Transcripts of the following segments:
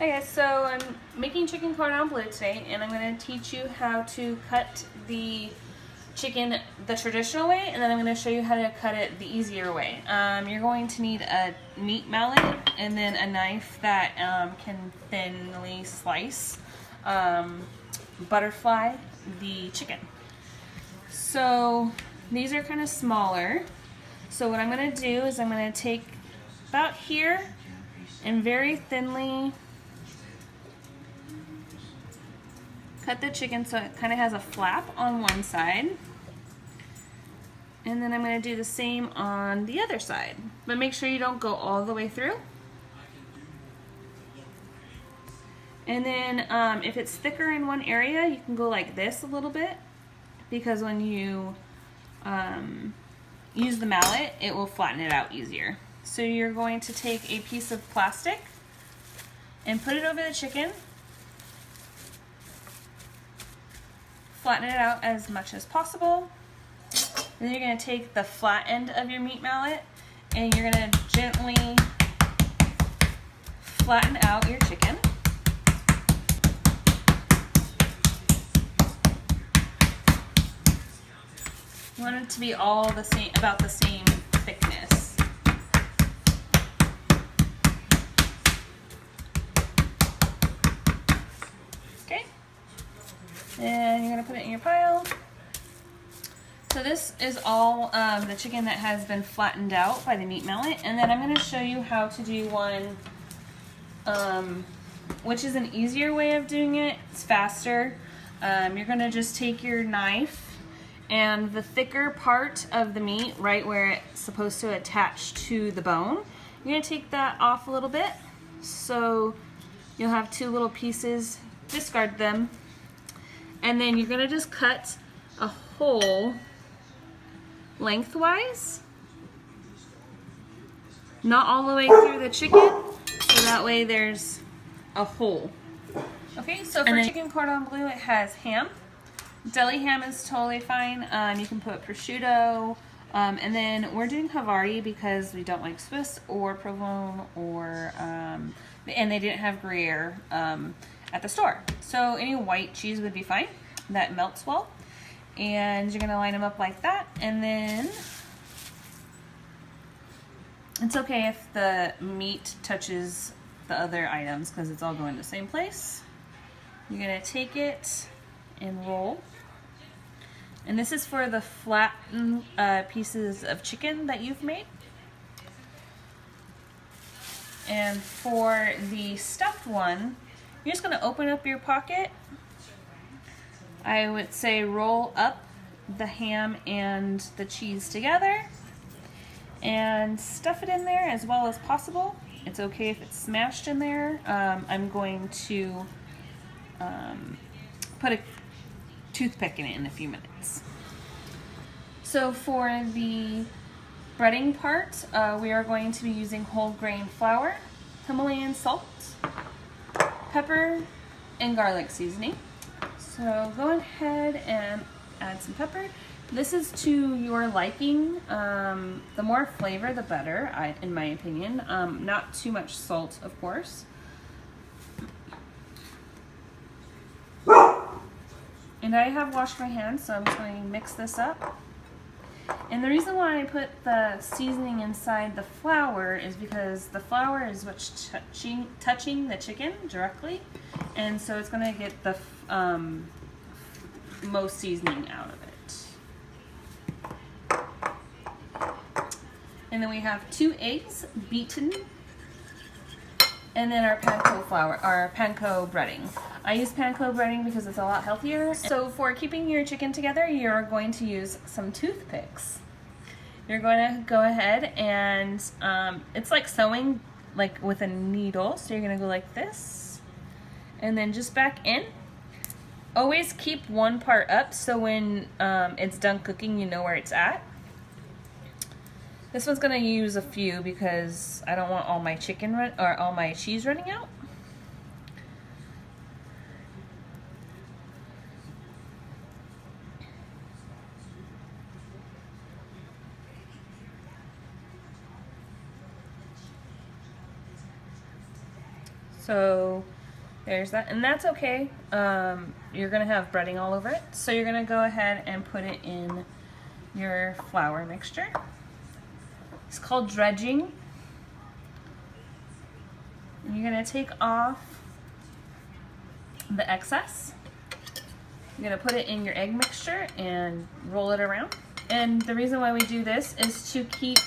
Hi guys, so I'm making chicken cordon bleu today, and I'm going to teach you how to cut the chicken the traditional way, and then I'm going to show you how to cut it the easier way. You're going to need a meat mallet and then a knife that can thinly slice, butterfly the chicken. So these are kind of smaller. So what I'm going to do is I'm going to take about here and very thinly cut the chicken so it kind of has a flap on one side. And then I'm going to do the same on the other side. But make sure you don't go all the way through. And then if it's thicker in one area, you can go like this a little bit, because when you use the mallet, it will flatten it out easier. So you're going to take a piece of plastic and put it over the chicken. Flatten it out as much as possible. Then you're going to take the flat end of your meat mallet and you're going to gently flatten out your chicken. You want it to be all the same, about the same thickness. Okay. And you're going to put it in your pile. So this is all the chicken that has been flattened out by the meat mallet. And then I'm going to show you how to do one, which is an easier way of doing it. It's faster. You're going to just take your knife and the thicker part of the meat, right where it's supposed to attach to the bone, you're going to take that off a little bit. So you'll have two little pieces, discard them. And then you're going to just cut a hole lengthwise, not all the way through the chicken, so that way there's a hole. Okay, so for chicken cordon bleu, it has ham. Deli ham is totally fine. You can put prosciutto, and then we're doing Havarti because we don't like Swiss or provolone, or and they didn't have Gruyere at the store. So any white cheese would be fine. That melts well. And you're going to line them up like that. And then it's okay if the meat touches the other items because it's all going to the same place. You're going to take it and roll. And this is for the flattened pieces of chicken that you've made. And for the stuffed one, you're just going to open up your pocket. I would say roll up the ham and the cheese together and stuff it in there as well as possible. It's okay if it's smashed in there. I'm going to put a toothpick in it in a few minutes. So for the breading part, we are going to be using whole grain flour, Himalayan salt, pepper, and garlic seasoning. So go ahead and add some pepper. This is to your liking. The more flavor, the better, in my opinion. Not too much salt, of course. And I have washed my hands, so I'm just going to mix this up. And the reason why I put the seasoning inside the flour is because the flour is what's touching the chicken directly, and so it's going to get the most seasoning out of it. And then we have 2 eggs beaten, and then our panko flour, our panko breading. I use panko breading because it's a lot healthier. So for keeping your chicken together, you're going to use some toothpicks. You're going to go ahead and it's like sewing, like with a needle. So you're going to go like this, and then just back in. Always keep one part up so when it's done cooking, you know where it's at. This one's going to use a few because I don't want all my chicken or all my cheese running out. So there's that, and that's okay. You're gonna have breading all over it. So you're gonna go ahead and put it in your flour mixture. It's called dredging. And you're gonna take off the excess. You're gonna put it in your egg mixture and roll it around. And the reason why we do this is to keep,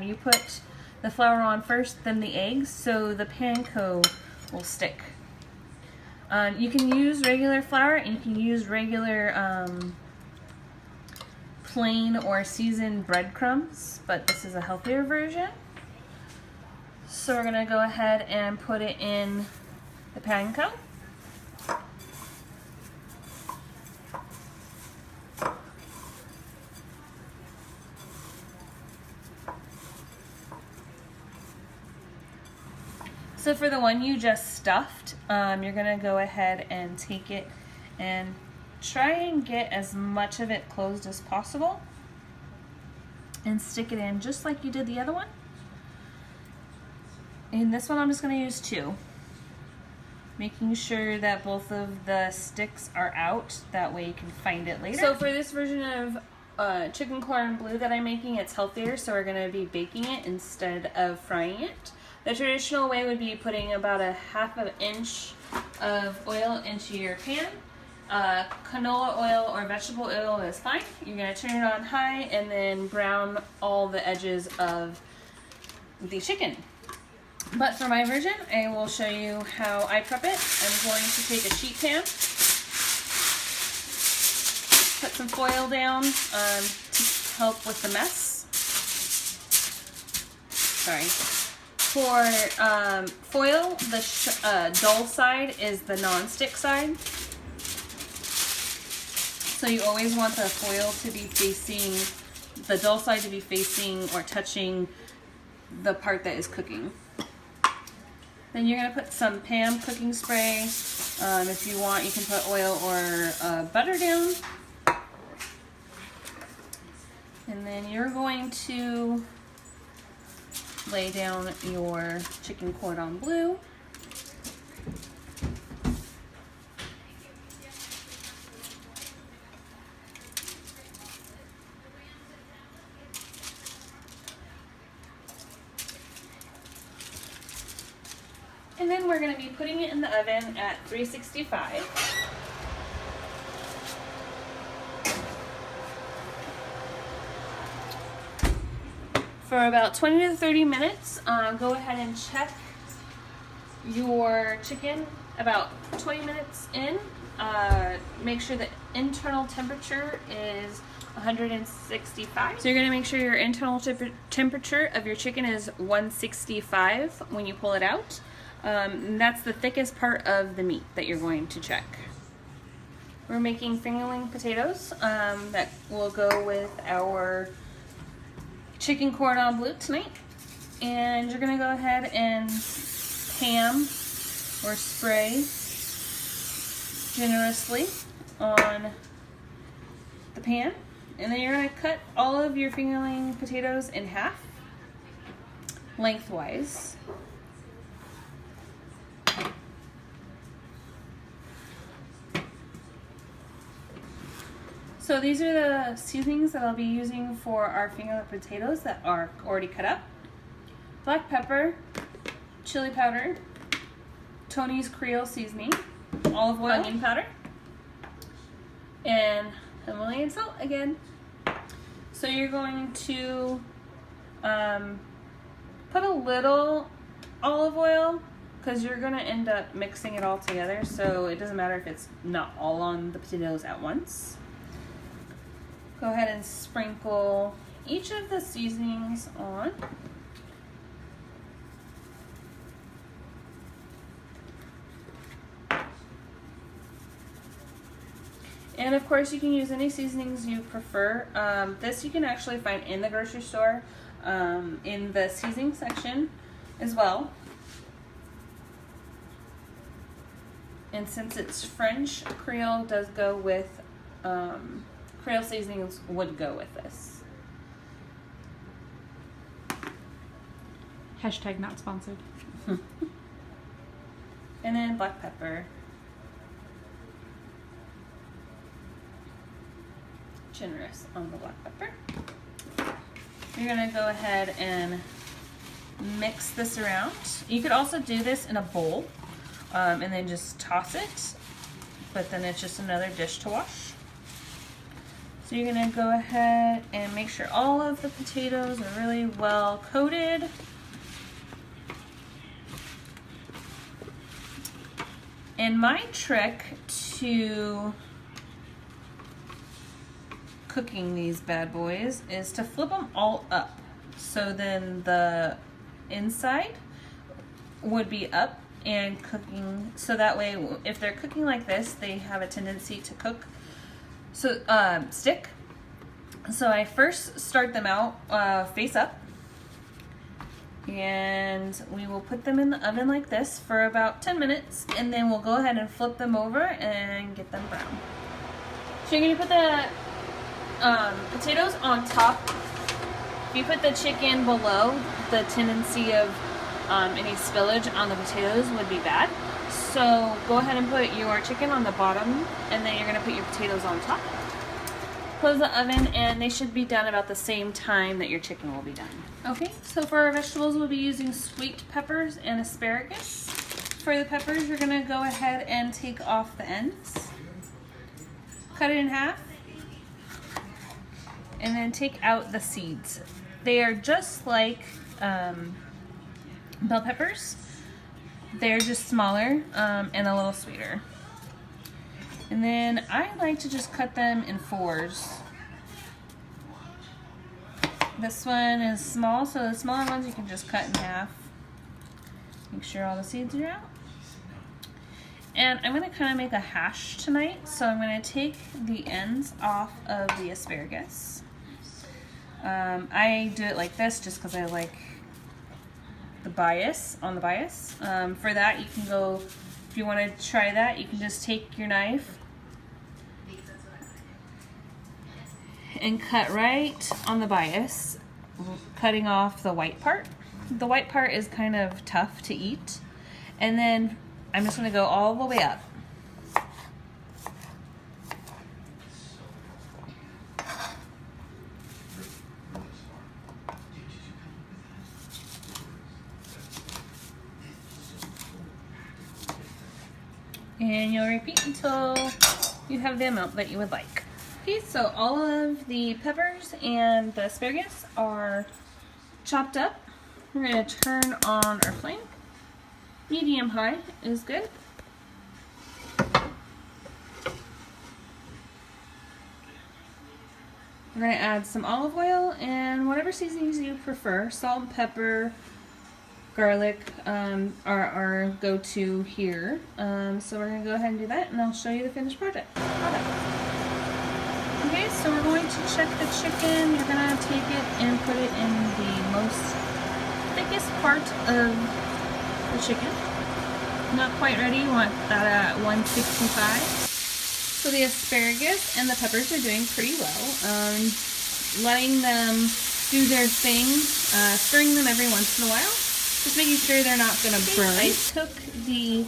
you put the flour on first, then the eggs, so the panko will stick. You can use regular flour, and you can use regular plain or seasoned breadcrumbs, but this is a healthier version. So we're gonna go ahead and put it in the panko. So for the one you just stuffed, you're gonna go ahead and take it and try and get as much of it closed as possible and stick it in just like you did the other one. In this one I'm just gonna use 2, making sure that both of the sticks are out, that way you can find it later. So for this version of chicken cordon bleu that I'm making, it's healthier, so we're gonna be baking it instead of frying it. The traditional way would be putting about a ½ inch of oil into your pan. Canola oil or vegetable oil is fine. You're going to turn it on high and then brown all the edges of the chicken. But for my version, I will show you how I prep it. I'm going to take a sheet pan, put some foil down to help with the mess. Sorry. For foil, the dull side is the non-stick side. So you always want the foil to be facing, the dull side to be facing or touching the part that is cooking. Then you're going to put some Pam cooking spray. If you want, you can put oil or butter down. And then you're going to lay down your chicken cordon bleu. And then we're going to be putting it in the oven at 365. For about 20 to 30 minutes. Go ahead and check your chicken about 20 minutes in. Make sure the internal temperature is 165. So you're going to make sure your internal temperature of your chicken is 165 when you pull it out. And that's the thickest part of the meat that you're going to check. We're making fingerling potatoes that will go with our chicken cordon bleu tonight. And you're going to go ahead and Pam or spray generously on the pan. And then you're going to cut all of your fingerling potatoes in half, lengthwise. So these are the seasonings that I'll be using for our fingerling potatoes that are already cut up. Black pepper, chili powder, Tony's Creole seasoning, olive oil, onion powder, and Himalayan salt again. So you're going to put a little olive oil because you're going to end up mixing it all together, so it doesn't matter if it's not all on the potatoes at once. Go ahead and sprinkle each of the seasonings on. And of course you can use any seasonings you prefer. This you can actually find in the grocery store in the seasoning section as well. And since it's French, Creole does go with, Creole seasonings would go with this. Hashtag not sponsored. And then black pepper. Generous on the black pepper. You're gonna go ahead and mix this around. You could also do this in a bowl and then just toss it, but then it's just another dish to wash. So you're gonna go ahead and make sure all of the potatoes are really well coated. And my trick to cooking these bad boys is to flip them all up. So then the inside would be up and cooking. So that way, if they're cooking like this, they have a tendency to cook, so stick. So I first start them out face up. And we will put them in the oven like this for about 10 minutes, and then we'll go ahead and flip them over and get them brown. So you're gonna put the potatoes on top. If you put the chicken below, the tendency of any spillage on the potatoes would be bad. So go ahead and put your chicken on the bottom, and then you're gonna put your potatoes on top. Close the oven, and they should be done about the same time that your chicken will be done. Okay, so for our vegetables, we'll be using sweet peppers and asparagus. For the peppers, you're gonna go ahead and take off the ends, cut it in half, and then take out the seeds. They are just like bell peppers. They're just smaller and a little sweeter. And then I like to just cut them in fours. This one is small, so the smaller ones you can just cut in half. Make sure all the seeds are out. And I'm gonna kind of make a hash tonight, so I'm gonna take the ends off of the asparagus. I do it like this just because I like the bias on the bias. For that, you can go, if you want to try that, you can just take your knife and cut right on the bias, cutting off the white part. The white part is kind of tough to eat. And then I'm just going to go all the way up. And you'll repeat until you have the amount that you would like. Okay, so all of the peppers and the asparagus are chopped up. We're going to turn on our flame. Medium high is good. We're going to add some olive oil and whatever seasonings you prefer. Salt and pepper, garlic are our go-to here. So we're going to go ahead and do that, and I'll show you the finished product. Okay, so we're going to check the chicken. You're going to take it and put it in the most thickest part of the chicken. Not quite ready, you want that at 165. So the asparagus and the peppers are doing pretty well. Letting them do their thing, stirring them every once in a while. Just making sure they're not going to burn. I took the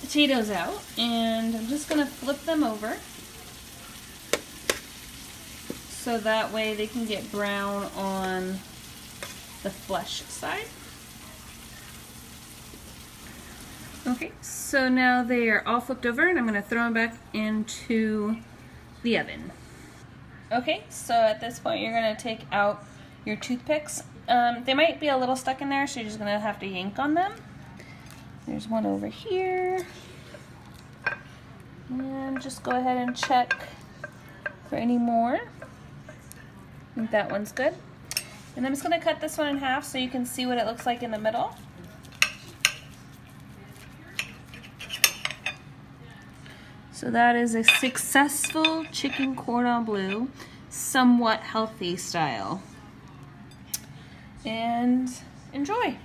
potatoes out and I'm just going to flip them over so that way they can get brown on the flesh side. Okay, so now they are all flipped over and I'm going to throw them back into the oven. Okay, so at this point you're going to take out your toothpicks. They might be a little stuck in there, so you're just going to have to yank on them. There's one over here. And just go ahead and check for any more. I think that one's good. And I'm just going to cut this one in half so you can see what it looks like in the middle. So that is a successful chicken cordon bleu, somewhat healthy style. And enjoy.